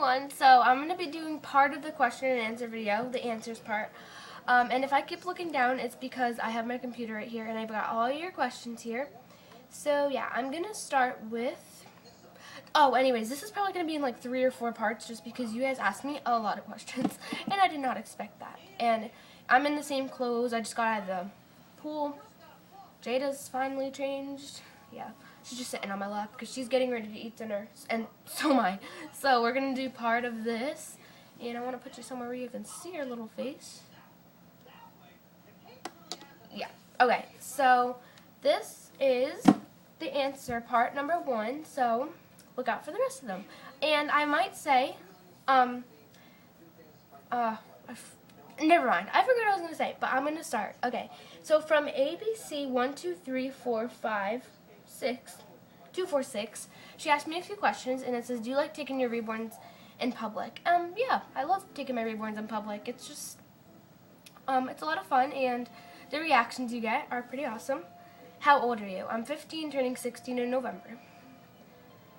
everyone. So I'm going to be doing part of the question and answer video, the answers part. And if I keep looking down, it's because I have my computer right here and I've got all your questions here. So yeah, I'm going to start with... Oh, anyways, this is probably going to be in like 3 or 4 parts just because you guys asked me a lot of questions and I did not expect that. And I'm in the same clothes. I just got out of the pool. Jada's finally changed. Yeah, she's just sitting on my lap because she's getting ready to eat dinner, and so am I. So we're going to do part of this, and I want to put you somewhere where you can see her little face. Yeah, okay, so this is the answer part number 1, so look out for the rest of them. And I might say, never mind. I forgot what I was going to say, but I'm going to start. Okay, so from ABC 1, 2, 3, 4, 5, 6, 2, 4, 6, she asked me a few questions, and it says, do you like taking your reborns in public? Yeah, I love taking my reborns in public. It's just, it's a lot of fun, and the reactions you get are pretty awesome. How old are you? I'm 15, turning 16 in November.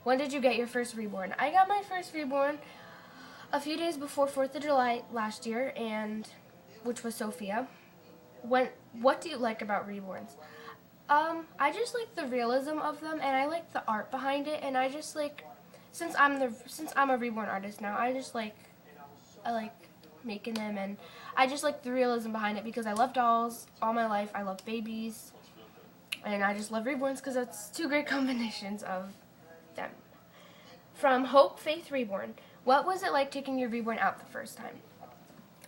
When did you get your first reborn? I got my first reborn a few days before 4th of July last year, and which was Sophia. What do you like about reborns? I just like the realism of them, and I like the art behind it, and I just like, since I'm a reborn artist now, I like making them, and I just like the realism behind it because I love dolls all my life. I love babies, and I just love reborns because that's 2 great combinations of them. From Hope Faith Reborn. What was it like taking your reborn out the first time?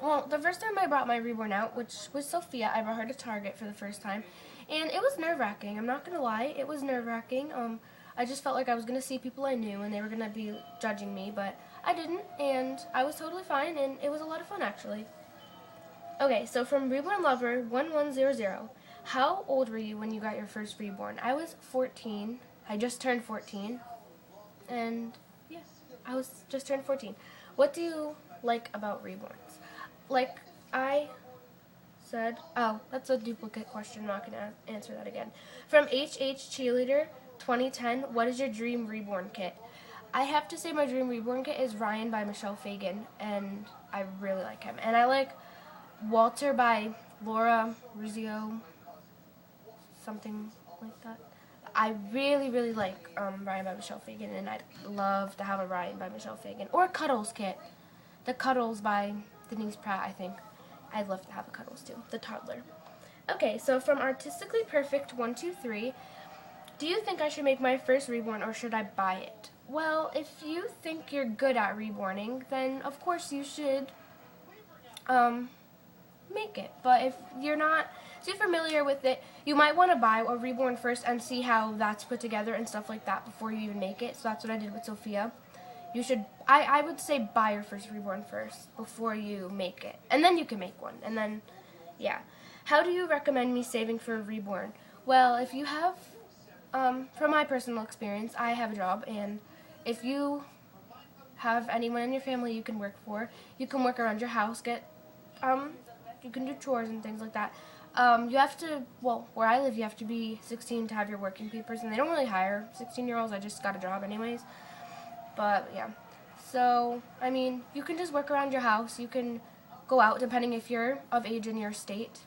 Well, the first time I brought my reborn out, which was Sophia, I brought her to Target for the first time, and it was nerve-wracking. I'm not going to lie, it was nerve-wracking. I just felt like I was going to see people I knew and they were going to be judging me, but I didn't, and I was totally fine, and it was a lot of fun, actually. Okay, so from Reborn Lover 1100, how old were you when you got your first reborn? I was 14. I just turned 14, and yeah, I was just turned 14. What do you like about reborns? Like I said, oh, that's a duplicate question. I'm not going to answer that again. From HH Cheerleader 2010, what is your dream reborn kit? I have to say my dream reborn kit is Ryan by Michelle Fagan, and I really like him. And I like Walter by Laura Rizzo, something like that. I really, really like Ryan by Michelle Fagan, and I'd love to have a Ryan by Michelle Fagan. Or a Cuddles kit. The Cuddles by Denise Pratt, I think. I'd love to have a Cuddles too. The toddler. Okay, so from Artistically Perfect 123, do you think I should make my first reborn or should I buy it? Well, if you think you're good at reborning, then of course you should make it. But if you're not too familiar with it, you might want to buy a reborn first and see how that's put together and stuff like that before you even make it. So that's what I did with Sophia. You should, I would say buy your first reborn first before you make it. And then you can make one. And then, yeah. How do you recommend me saving for a reborn? Well, if you have, from my personal experience, I have a job, and if you have anyone in your family you can work for, you can work around your house, you can do chores and things like that. You have to, well, where I live, you have to be 16 to have your working papers, and they don't really hire 16-year-olds. I just got a job anyways. But, yeah. So, I mean, you can just work around your house. You can go out, depending if you're of age in your state,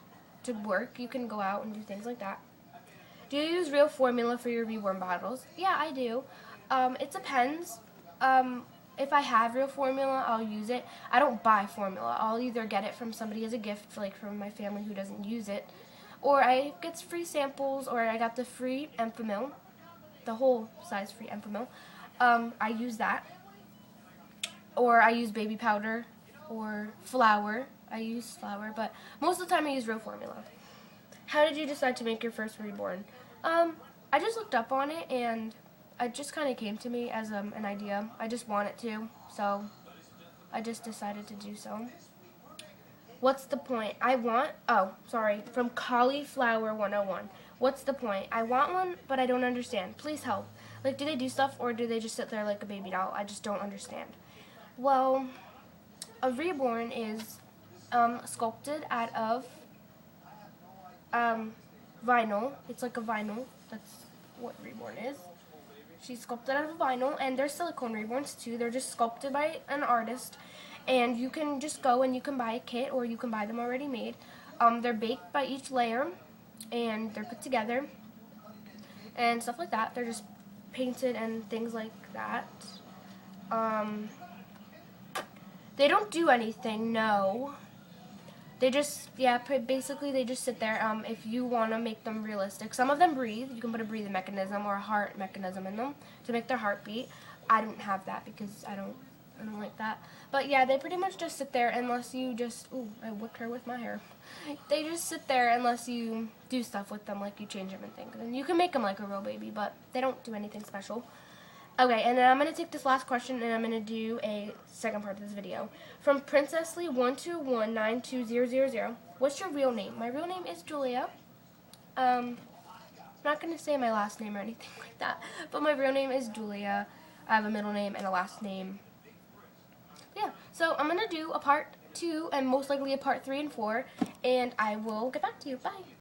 to work. You can go out and do things like that. Do you use real formula for your reborn bottles? Yeah, I do. It depends. If I have real formula, I'll use it. I don't buy formula. I'll either get it from somebody as a gift, like from my family who doesn't use it, or I get free samples, or I got the free Enfamil, the whole size free Enfamil. I use that, or I use baby powder, or flour. I use flour, but most of the time I use real formula. How did you decide to make your first reborn? I just looked up on it, and it just kind of came to me as an idea. I just wanted to, so I just decided to do so. What's the point? From Cauliflower 101. What's the point? I want one, but I don't understand. Please help. Like, do they do stuff, or do they just sit there like a baby doll? I just don't understand. Well, a reborn is sculpted out of vinyl. It's like a vinyl. That's what reborn is. She's sculpted out of vinyl, and they're silicone reborns too. They're just sculpted by an artist, and you can just go and you can buy a kit, or you can buy them already made. They're baked by each layer, and they're put together, and stuff like that. They're just painted and things like that. They don't do anything, no. They just, yeah, basically they just sit there. If you want to make them realistic, some of them breathe. You can put a breathing mechanism or a heart mechanism in them to make their heart beat. I don't have that because I don't like that. But yeah, they pretty much just sit there unless you just, ooh, I whipped her with my hair. They just sit there unless you do stuff with them, like you change them and things. And you can make them like a real baby, but they don't do anything special. Okay, and then I'm going to take this last question and I'm going to do a second part of this video. From Princess Lee 1219200. What's your real name? My real name is Julia. I'm not going to say my last name or anything like that, but my real name is Julia. I have a middle name and a last name. Yeah, so I'm going to do a part 2 and most likely a part 3 and 4, and I will get back to you. Bye.